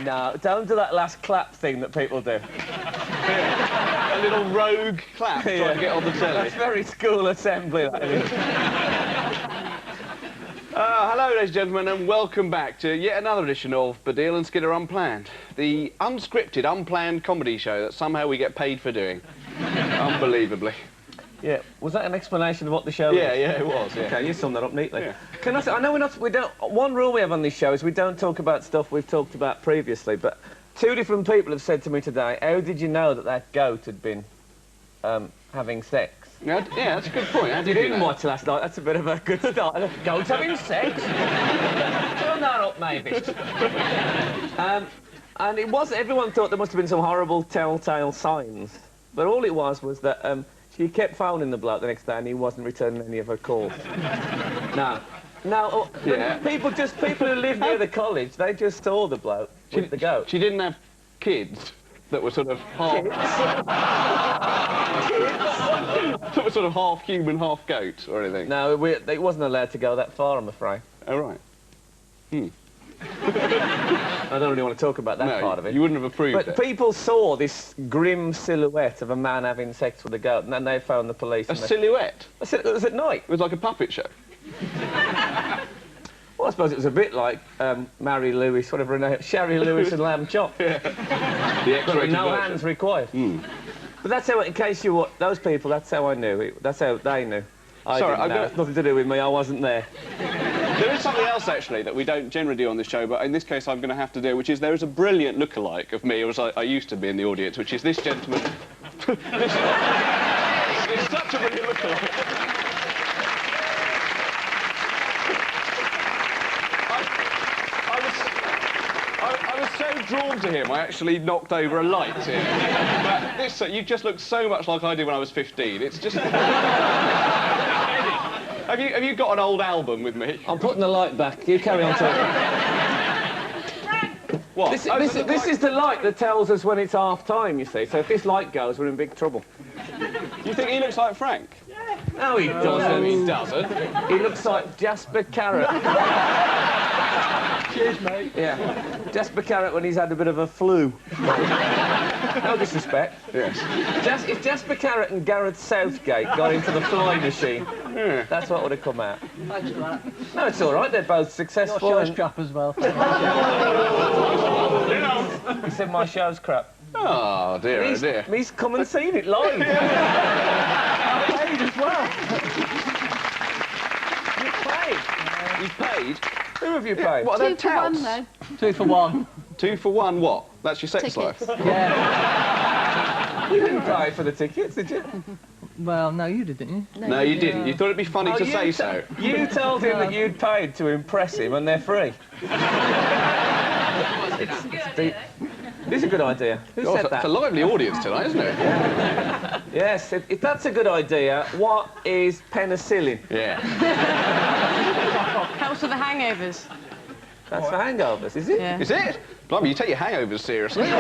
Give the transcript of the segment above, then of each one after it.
No, don't do that last clap thing that people do. A little rogue clap trying to get on the telly. That's very school assembly, that is. Hello, ladies and gentlemen, and welcome back to yet another edition of Baddiel and Skinner Unplanned, the unscripted, unplanned comedy show that somehow we get paid for doing. Unbelievably. Yeah, was that an explanation of what the show is? Yeah, it was, yeah. Okay, you summed that up neatly. Yeah. Can I say, I know we don't... One rule we have on this show is we don't talk about stuff we've talked about previously, but two different people have said to me today, how did you know that goat had been having sex? Yeah, that's a good point. How You did didn't watch last night, that's a bit of a good start. Goats having sex? Turn that up, maybe. And it was... Everyone thought there must have been some horrible telltale signs, but all it was that... she kept phoning the bloke the next day and he wasn't returning any of her calls. No, yeah. People who live near the college, they just saw the bloke with the goat. She didn't have kids that were sort of half... that were sort of half human, half goat or anything? No, it wasn't allowed to go that far, I'm afraid. Oh, right. I don't really want to talk about that part of it. You wouldn't have approved it. But people saw this grim silhouette of a man having sex with a goat, and then they phoned the police. A silhouette? It was at night. It was like a puppet show? Well, I suppose it was a bit like Mary Lewis, whatever her name, Sherry Lewis and Lamb Chop. Yeah. The X-rated No version. hands required. But that's how, in case you... Those people, that's how I knew. That's how they knew. Sorry, I've got... It's nothing to do with me, I wasn't there. There is something else, actually, that we don't generally do on this show, but in this case I'm going to have to do, which is there is a brilliant lookalike of me, or as I used to be in the audience, which is this gentleman. It's such a brilliant lookalike. I was so drawn to him, I actually knocked over a light here. But this, you just look so much like I did when I was 15. It's just... Have you got an old album with me? I'm putting the light back. You carry on talking. What? This is the light that tells us when it's half-time, you see. So if this light goes, we're in big trouble. You think he looks like Frank? Yeah. No, he doesn't. No, he doesn't. He looks like Jasper Carrot. Cheers, mate. Yeah. Jasper Carrot when he's had a bit of a flu. No disrespect. Yes. If Jasper Carrot and Gareth Southgate got into the fly machine, that's what would have come out. Thanks for that. No, it's all right. They're both successful. Your show's crap as well. He said my show's crap. Oh, dear, oh, dear. He's come and seen it live. I paid as well. You paid? You've paid? Who have you paid? What, are they 2 for 1, touts? though. 2 for 1. 2 for 1 what? That's your sex Tickets. life? Yeah. You didn't pay for the tickets, did you? Well, no, you did, didn't you? No, you didn't. You thought it'd be funny to say so. You told him that you'd paid to impress him and they're free. It's a good idea. Who said that? It's a lively audience tonight, isn't it? Yes, if that's a good idea, what is penicillin? Yeah. Helps with the hangovers. That's for hangovers, is it? Yeah. Is it? Blimey, you take your hangovers seriously. Do you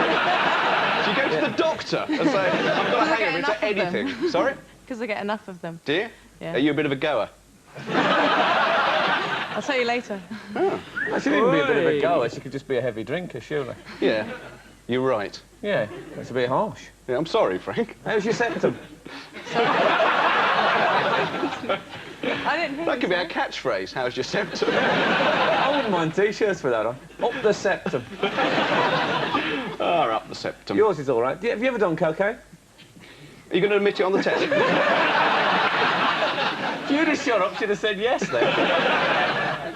go to the doctor and say, I've got a hangover, it's anything? Sorry? Because I get enough of them. Do you? Yeah. Are you a bit of a goer? I'll tell you later. Oh. She didn't be a bit of a goer, she could just be a heavy drinker, surely. Yeah. You're right. Yeah, that's a bit harsh. Yeah, I'm sorry, Frank. How's your septum? I didn't hear That could be you our catchphrase. How's your septum? I wouldn't mind T-shirts for that, huh? Up the septum. Oh, up the septum. Yours is all right. Have you ever done cocaine? Are you going to admit it on the telly? If you'd have shut up, she'd have said yes then.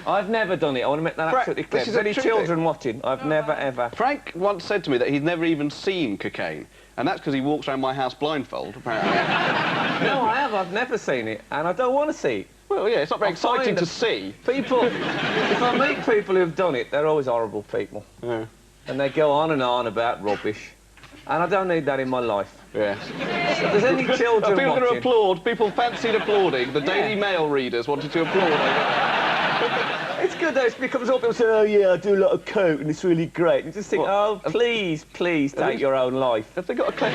I've never done it. I want to make that absolutely clear. this is If a any trick children watching, I've never, ever... Frank once said to me that he'd never even seen cocaine. And that's because he walks around my house blindfold, apparently. No, I have. I've never seen it, and I don't want to see it. Well, yeah, it's not very exciting to see. People... If I meet people who've done it, they're always horrible people. Yeah. And they go on and on about rubbish. And I don't need that in my life. Yeah. So if there's any children People are going to watching... applaud. People fancied applauding. The Daily Mail readers wanted to applaud. It's good, though. It becomes all people say, oh, yeah, I do a lot of coke, and it's really great. And you just think, What? oh, please, please take your own life. Have they got a cleft?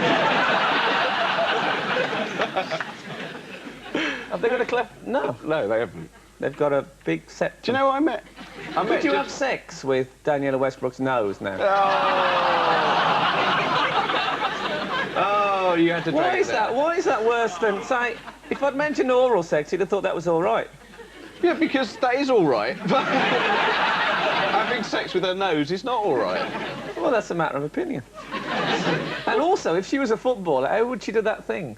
Have they got a cleft? No. No, they haven't. They've got a big septum. Do you know who I met? Would you have sex with Daniela Westbrook's nose now? Oh, you had to drag it there. Why is that worse than, say, if I'd mentioned oral sex, you'd have thought that was all right? Yeah, because that is all right. But having sex with her nose is not all right. Well, that's a matter of opinion. And also, if she was a footballer, how would she do that thing?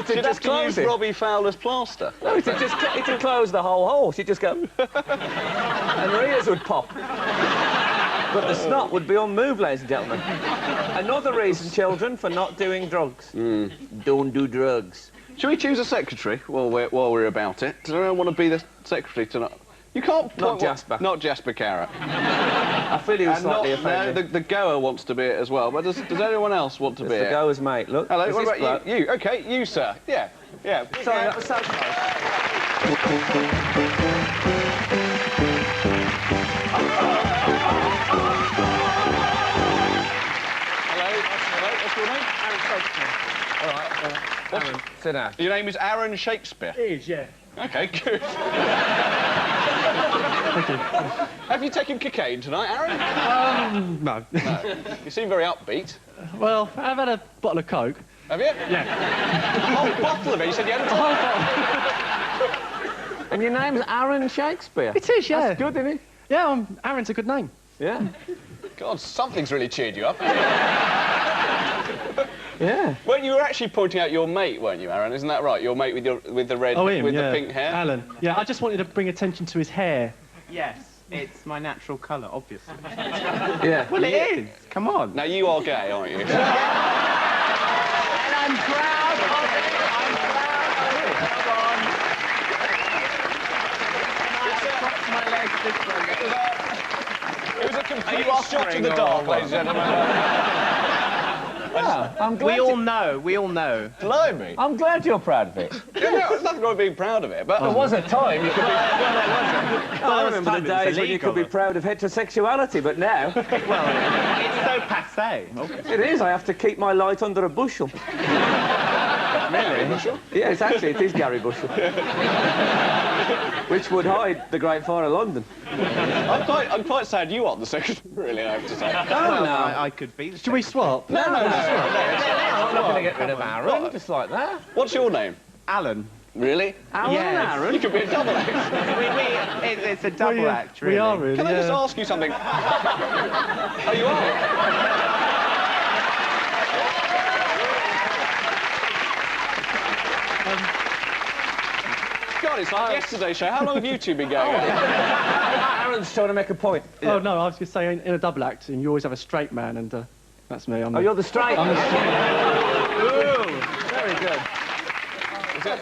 She'd just use Robbie Fowler's plaster. No, it'd close the whole hole. She'd just go... and her ears would pop. But the snot would be unmoved, ladies and gentlemen. Another reason, children, for not doing drugs. Don't do drugs. Shall we choose a secretary while we're about it? Does anyone want to be the secretary tonight? You can't... Not Jasper. Not Jasper Carrot. I feel he was slightly offended. No, the goer wants to be it as well. But does anyone else want to be it? The goer's mate. Look. Hello, what about you? You, OK, you, sir. Yeah. Sorry, that was so close. Hello, what's your name? All right. Aaron, sit down. Your name is Aaron Shakespeare? It is, yeah. OK, good. Thank you. Have you taken cocaine tonight, Aaron? No. You seem very upbeat. Well, I've had a bottle of Coke. Have you? Yeah. A whole bottle of it? You said you had a whole And your name's Aaron Shakespeare? It is, yeah. That's good, isn't it? Yeah, Aaron's a good name. Yeah. God, something's really cheered you up. Yeah. Well, you were actually pointing out your mate, weren't you, Aaron? Isn't that right? Your mate with the red, the pink hair. Alan. Yeah, I just wanted to bring attention to his hair. Yes, it's my natural colour, obviously. Yeah. Well, it is. Come on. Now you are gay, aren't you? And I'm proud of it. I'm proud of it. Come on. Cross my legs this way. It was a complete shot in the dark, ladies and gentlemen. Yeah, I'm glad We all know. We all know. Blimey. I'm glad you're proud of it. Yeah, no, there's nothing wrong with being proud of it, but... There was a time you could be... I remember the time it was days when you could be illegal. proud of heterosexuality, but now... Well, it's so passé. It is. I have to keep my light under a bushel. Really? Bushel? Yes, actually, it is Gary Bushel. Which would hide the Great Fire of London. I'm quite sad you aren't the secretary, really, I have to say. Oh, no. I could be. Should we swap? No. I'm not going to get rid of Aaron, just like that. What's your name? Alan. Really? Aaron Yes. and Aaron? You could be a double act. It's a double act, really. We are really. Can I just ask you something? Oh, you are? God, it's like yesterday's show. How long have you two been going? Aaron's trying to make a point. Oh, no, I was going to say, in a double act, and you always have a straight man, and that's me. Oh, you're the straight. I'm the straight. Ooh, very good.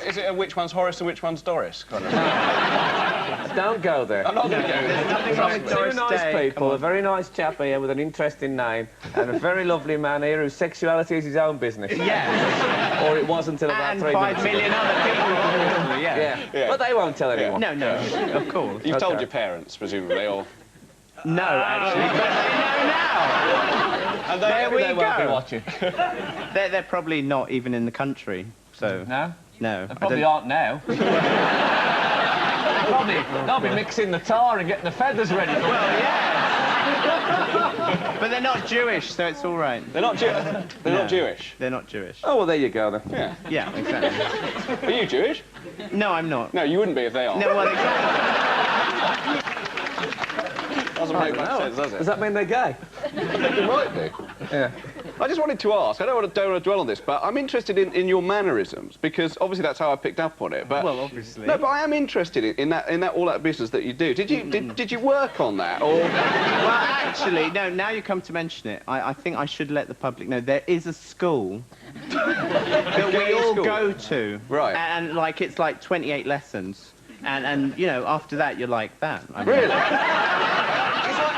Is it a which one's Horace and which one's Doris kind of? Don't go there. I'm not going to go there. Nothing wrong with Two Doris nice Day. people, a very nice chap here with an interesting name, and a very lovely man here whose sexuality is his own business. Yes. Or it was until about And 3 minutes 5 million ago. other people. Yeah. But they won't tell anyone. No, of course. You've told Okay. your parents, presumably, or... No, actually. But they know now. And There we They won't be go. watching. They're probably not even in the country, so... No? No. They probably aren't now. They'll be mixing the tar and getting the feathers ready. Well, yeah. But they're not Jewish, so it's all right. They're not Jewish. They're not Jewish. They're not Jewish. Oh, well, there you go, then. Yeah. Yeah, exactly. Are you Jewish? No, I'm not. No, you wouldn't be if they are. No, well, exactly. Doesn't make much sense, does Does it? that mean they're gay? It might be. Yeah. I just wanted to ask, I don't want to dwell on this, but I'm interested in your mannerisms, because obviously that's how I picked up on it. But Well, obviously. No, but I am interested in all that business that you do. Did you work on that, or? Well, actually, no, now you come to mention it, I think I should let the public know there is a school that we all school? go to. Right. And, like, it's like 28 lessons. And you know, after that, you're like that. I mean, Really?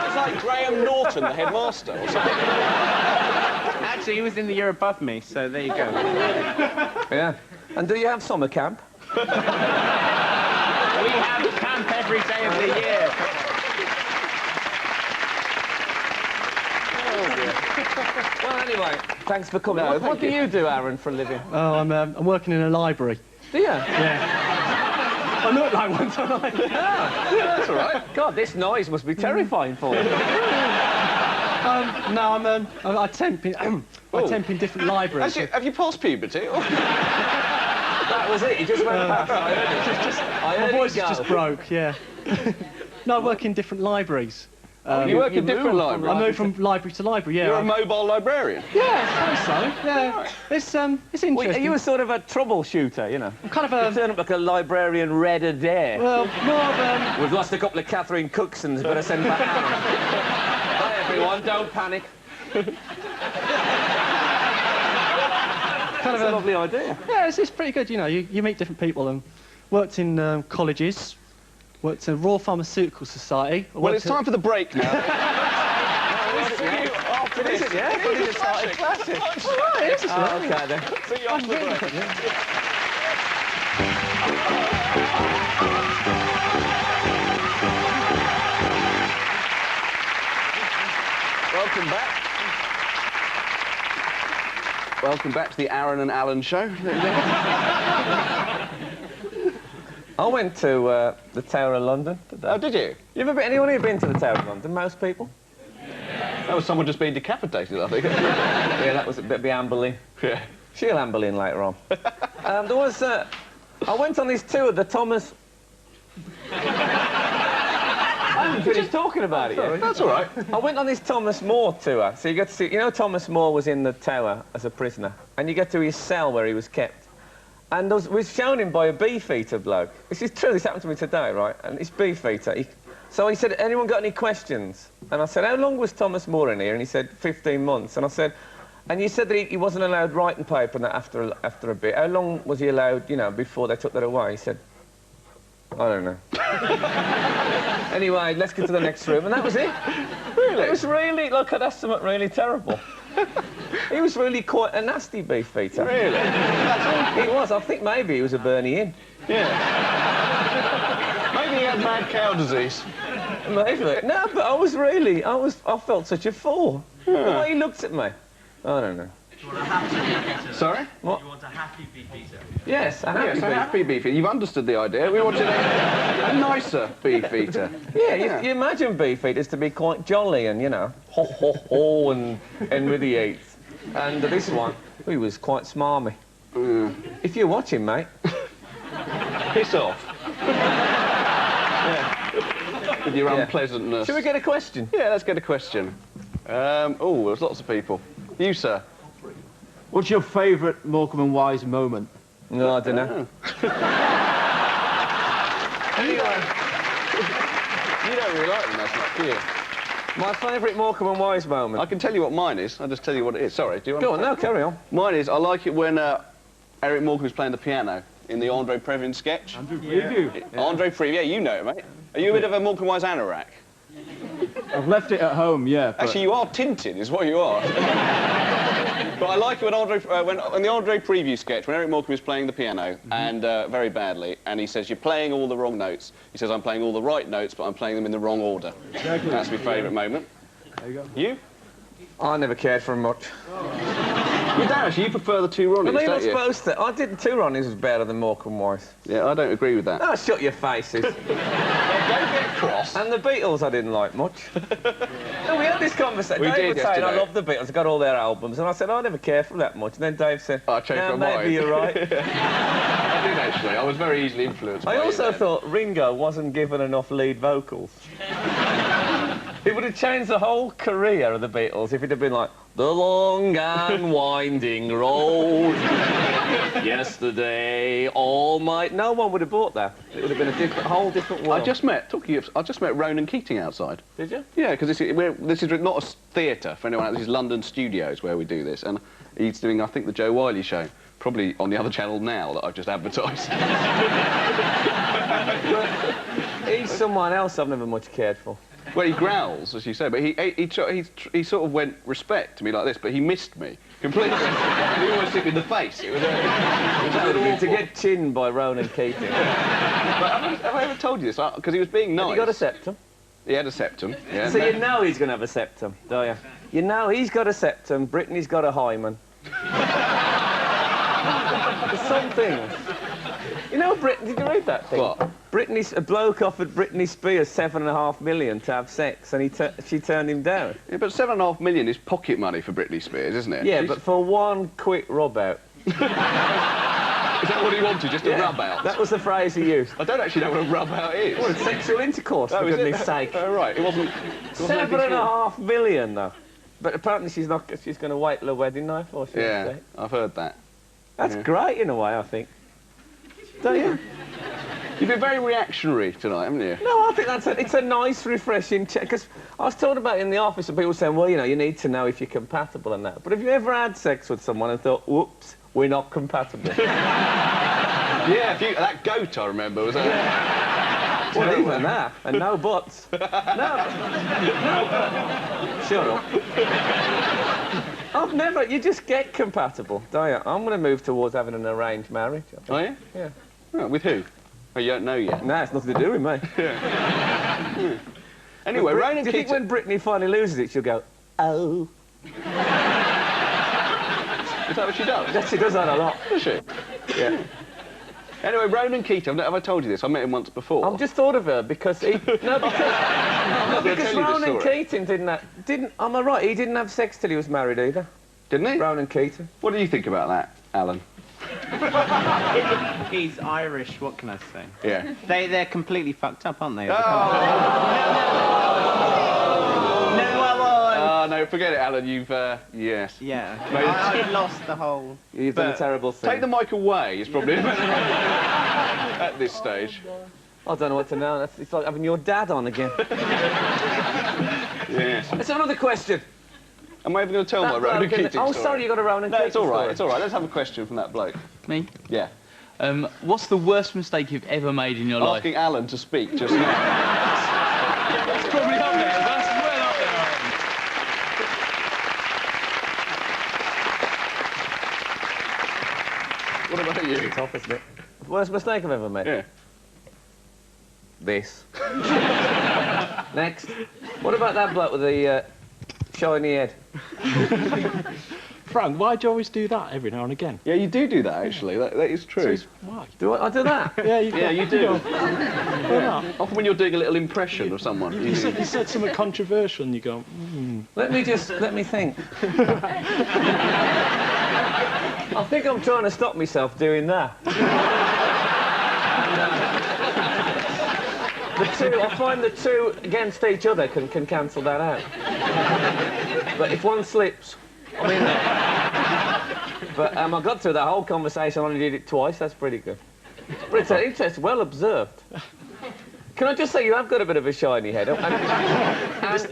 It's like Graham Norton, the headmaster, or something. Actually, he was in the year above me, so there you go. Yeah. And do you have summer camp? We have camp every day of the year. Well, anyway, thanks for coming. No, what thank do you. you do, Aaron, for a living? Oh, I'm working in a library. Do you? Yeah. I look like one, don't I? That's all right. God, this noise must be terrifying for you. No, I temp in, I temp in different libraries. Have you passed puberty? That was it. You just went past. I heard My it voice go. just broke, yeah. No, I work in different libraries. You work in different libraries? I move from library to library, yeah. You're a mobile librarian? Yeah, I suppose so, yeah. It's interesting. Well, you were sort of a troubleshooter, you know. I'm kind of You a... turn up like a librarian Red Adair. Well, more of We've lost a couple of Catherine Cooksons, better send back Aaron. Hi, everyone, don't panic. kind of That's a lovely idea. Yeah, it's pretty good, you know. You meet different people and worked in colleges, worked in Royal Pharmaceutical Society. Well, it's time for the break now. It isn't, yeah? I thought you just started classic. Oh, it is, isn't it? OK, then. See you after the break. Welcome back. Welcome back to the Aaron and Alan show. I went to the Tower of London today. Oh, did you? Anyone here been to the Tower of London? Most people? That was someone just being decapitated, I think. Yeah, that was a bit of Anne Boleyn. Yeah. She'll Anne Boleyn later on. There was... I went on this tour, the Thomas... I haven't finished talking about it yet. That's all right. I went on this Thomas More tour. So you get to see... You know Thomas More was in the Tower as a prisoner. And you get to his cell where he was kept. And we was shown him by a beefeater bloke. This is true, this happened to me today, right? And it's beefeater. So he said, anyone got any questions? And I said, how long was Thomas More in here? And he said, 15 months. And I said, and you said that he wasn't allowed writing paper after a bit. How long was he allowed, you know, before they took that away? He said, I don't know. Anyway, let's get to the next room. And that was it. Really? It was really, look, that's something really terrible. He was really quite a nasty beefeater. Really? He was. I think maybe he was a Bernie Inn. Yeah. Maybe he had mad cow disease. Maybe. No, but I felt such a fool. The way he looked at me. I don't know. Do you want a happy beefeater? Sorry? What? Do you want a happy beefeater? Yes, a Yes, a happy beefeater. You've understood the idea. We wanted a nicer beefeater. Yeah, you imagine beefeaters to be quite jolly and, you know, ho, ho, ho, and Henry VIII. And this one, he was quite smarmy. If you're watching, mate... Piss off. Yeah. With your unpleasantness. Shall we get a question? Yeah, let's get a question. Oh, there's lots of people. You, sir. What's your favourite Morecambe and Wise moment? No, I don't know. Anyway, you don't really like them, that's not, do you? My favourite Morecambe and Wise moment? I can tell you what mine is. I'll just tell you what it is. Sorry, do you want Go on, no, carry on. Mine is, I like it when Eric Morecambe is playing the piano in the Andre Previn sketch. Andrew Preview. Yeah. Andre Previn, yeah, you know it, mate. Are you a bit of a Morecambe Wise anorak? I've left it at home, yeah. But... Actually, you are Tintin, is what you are. But I like it when in the Andre Preview sketch, when Eric Morecambe is playing the piano, and very badly, and he says, you're playing all the wrong notes. He says, I'm playing all the right notes, but I'm playing them in the wrong order. Exactly. That's my favourite moment. There you go. You? I never cared for him much. You don't actually, you prefer the two Ronnies, But you're don't not you? supposed to. I did two Ronnies was better than Morecambe Wise. Yeah, I don't agree with that. Oh, shut your faces. Don't get cross. And the Beatles I didn't like much. No, we had this conversation. We Dave did was saying, I yesterday. love the Beatles, I got all their albums, and I said, I never cared for them that much. And then Dave said, I changed no, my mind. maybe you're right. I did actually. I was very easily influenced by I also you there. thought Ringo wasn't given enough lead vocals. It would have changed the whole career of the Beatles if it had been like, the long and winding road, yesterday, all might... No one would have bought that. It would have been a whole different world. I just met Ronan Keating outside. Did you? Yeah, because this is not a theatre for anyone else. This is London Studios where we do this, and he's doing, I think, the Joe Wiley show, probably on the other channel now that I've just advertised. He's someone else I've never much cared for. Well, he growls, as you say, but he sort of went respect to me like this, but he missed me completely. He almost hit me in the face. It was To get chinned by Ronan Keating. But have I ever told you this? Because he was being nice. Have you got a septum? He had a septum. Yeah. So you know he's going to have a septum, do you? You know he's got a septum, Brittany's got a hymen. There's some things You know, did you read that thing? What? A bloke offered Britney Spears $7.5 million to have sex, and she turned him down. Yeah, but $7.5 million is pocket money for Britney Spears, isn't it? Yeah, but for one quick rub out. Is that what he wanted, just a rub out? That was the phrase he used. I don't actually know what a rub out is. Well, it's sexual intercourse, for is it? goodness sake. Oh, right, it wasn't... $7.5 million, though. But apparently she's going to wait till her wedding night, or she'll Yeah, say. I've heard that. That's great, in a way, I think. Don't you? You've been very reactionary tonight, haven't you? No, I think it's a nice, refreshing check. Because I was talking about it in the office, and people saying, well, you know, you need to know if you're compatible and that. But have you ever had sex with someone and thought, whoops, we're not compatible? Yeah, that goat, I remember, was that... Well, even that, and no buts. No. Shut up. I've never... You just get compatible, don't you? I'm going to move towards having an arranged marriage. Oh, yeah? Yeah. Oh, with who? Oh, you don't know yet? No, it's nothing to do with me. Anyway, Ronan do you think when Britney finally loses it, she'll go, oh? Is that what she does? Yes, she does that a lot. Does she? Yeah. Anyway, Ronan Keating, have I told you this? I met him once before. I've just thought of her because he... No, because Ronan Keating am I right? He didn't have sex till he was married either. Didn't he? Ronan Keating. What do you think about that, Alan? He's Irish, what can I say? Yeah. They're completely fucked up, aren't they? Oh, no, forget it, Alan, you've, yes. Yeah. I've lost the whole... You've done a terrible thing. Take the mic away is probably at this stage. I don't know what to know. It's like having your dad on again. Yes. Let's have another question. Am I ever going to tell my Ronan Keating story? Oh, sorry, you got a Ronan Keating No, it's all right, story. it's all right. Let's have a question from that bloke. Me? Yeah. What's the worst mistake you've ever made in your life? Asking Alan to speak just now. That's probably up there. That's well up there, Alan. What about you? It's off, isn't it? Worst mistake I've ever made? Yeah. This. Next. What about that bloke with the shiny head? Frank, why do you always do that every now and again? Yeah, you do that, actually. That is true. Why? Do I do that? Yeah, You do. Why not? Often when you're doing a little impression of someone. You said something controversial and you go, Let me think. I think I'm trying to stop myself doing that. I find the two against each other can cancel that out. But if one slips, I mean... But I got through that whole conversation, I only did it twice, that's pretty good. But it's well observed. Can I just say, you have got a bit of a shiny head. And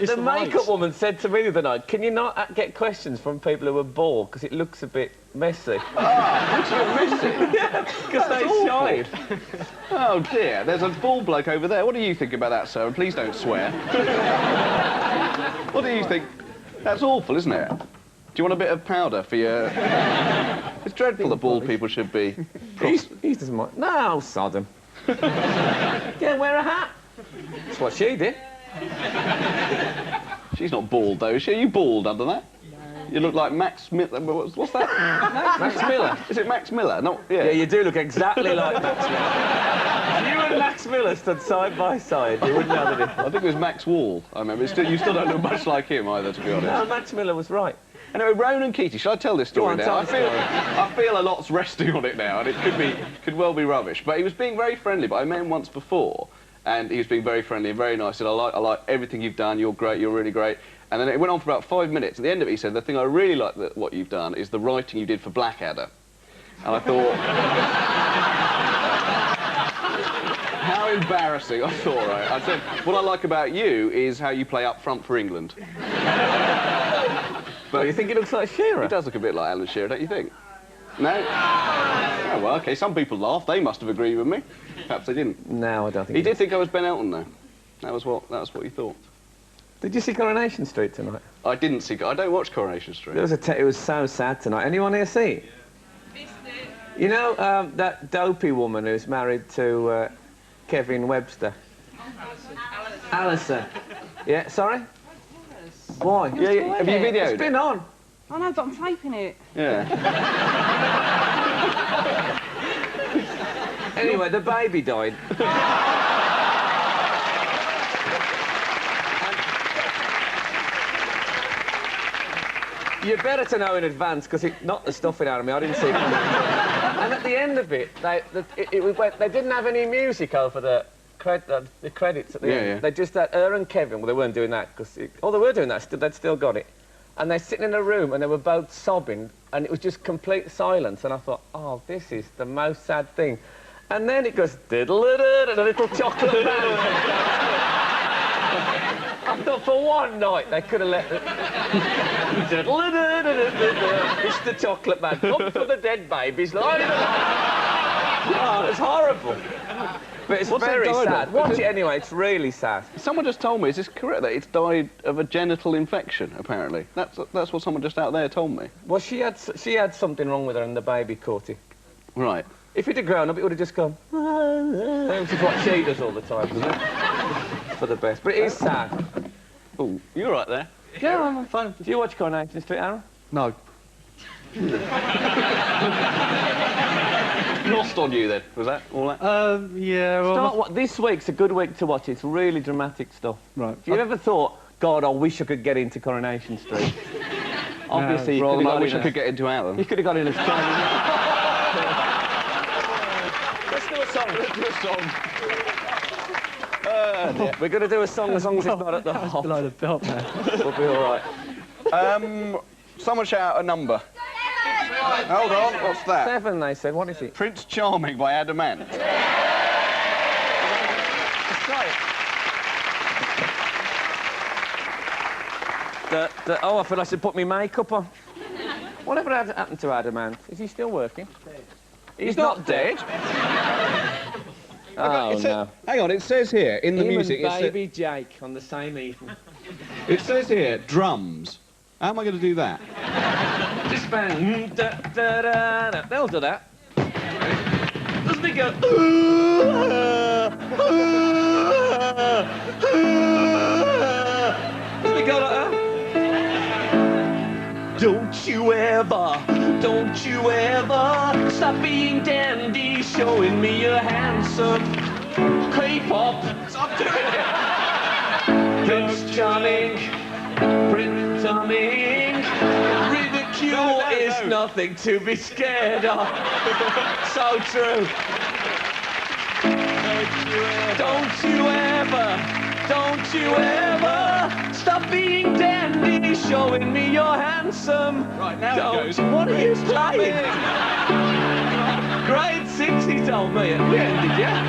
the makeup woman said to me the other night, can you not get questions from people who are bald, because it looks a bit messy. Looks a bit messy? Yeah, because they shine. Oh, dear. There's a bald bloke over there. What do you think about that, sir? And please don't swear. What do you think? That's awful, isn't it? Do you want a bit of powder for your... It's dreadful that bald people should be... He doesn't mind. No, Sodom. Yeah, wear a hat. That's what she did. She's not bald, though, is she? Are you bald under that? You look like Max Miller. What's that? Max Miller. Is it Max Miller? No, yeah. Yeah, you do look exactly like Max Miller. If you and Max Miller stood side by side, you wouldn't know the difference. I think it was Max Wall, I remember. You still don't look much like him either, to be honest. No, Max Miller was right. Anyway, Ronan Keating, shall I tell this story now? Tell the story. I feel a lot's resting on it now, and it could well be rubbish. But he was being very friendly, but I met him once before, and he was being very friendly and very nice. He said, I like everything you've done, you're great, you're really great. And then it went on for about 5 minutes. At the end of it, he said, the thing I really like what you've done is the writing you did for Blackadder. And I thought... How embarrassing, I thought, right? I said, what I like about you is how you play up front for England. But you think he looks like Shearer? He does look a bit like Alan Shearer, don't you think? No? Oh, well, OK, some people laughed. They must have agreed with me. Perhaps they didn't. No, I don't think he did think I was Ben Elton, though. That was what he thought. Did you see Coronation Street tonight? I didn't see... I don't watch Coronation Street. It was so sad tonight. Anyone here see it? Missed it. You know that dopey woman who's married to Kevin Webster? Alison. Yeah, sorry? Why? Yeah, have you videoed It's been on. Oh no, but I'm typing it. Yeah. Anyway, the baby died. You're better to know in advance, because it knocked the stuffing out of me. I didn't see it coming. And at the end of it, they didn't have any music over the credits at the end. Yeah. They just had her and Kevin. Well, they weren't doing that, because... Oh, they were doing that. They'd still got it. And they're sitting in a room, and they were both sobbing, and it was just complete silence. And I thought, oh, this is the most sad thing. And then it goes, diddle-a-doo, and a little chocolate man. I thought for one night they could have let the... It's the chocolate man. Come for the dead babies. Oh, it's horrible. But it's very sad. Watch it anyway, it's really sad. Someone just told me, is this correct, that it's died of a genital infection, apparently? That's what someone just out there told me. Well, she had something wrong with her and the baby caught it. Right. If it had grown up, it would have just gone... Which is what she does all the time, isn't it? For the best. But it is sad. Oh, you're right there. Yeah, I'm fine. Do you watch Coronation Street, Aaron? No. Lost on you, then, was that all that? Yeah, well... This week's a good week to watch. It's really dramatic stuff. Right. If you ever thought, God, I wish I could get into Coronation Street. Obviously, you could have I got wish in I could get into Alan. You could have got in as Let's do a song. Let's do a song. We're going to do a song as long as it's not at the hop. Below the belt, man. We'll be all right. Someone shout a number. Hold on, what's that? 7, they said. What is it? Prince Charming by Adamant. Let's try it. Oh, I feel I should put my makeup on. Whatever happened to Adamant? Is he still working? He's not dead. Oh, no. Hang on, it says here, in the Him music... and Baby Jake on the same evening. It says here, drums. How am I going to do that? Just bang. They'll do that. Doesn't it go... Doesn't it go like that? Don't you ever stop being dandy, showing me your handsome K-pop. Stop doing it. Prince Charming, Prince Charming. Ridicule is nothing to be scared of. So true. Don't you ever stop being dandy, showing me you're handsome. Right, now it goes. What are you playing? Grade 6, he told me. Have we ended yet?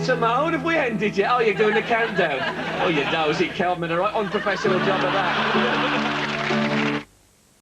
Simone, have we ended yet? Oh, you're doing the countdown. Oh, you nosy Kelman, a right unprofessional job of that.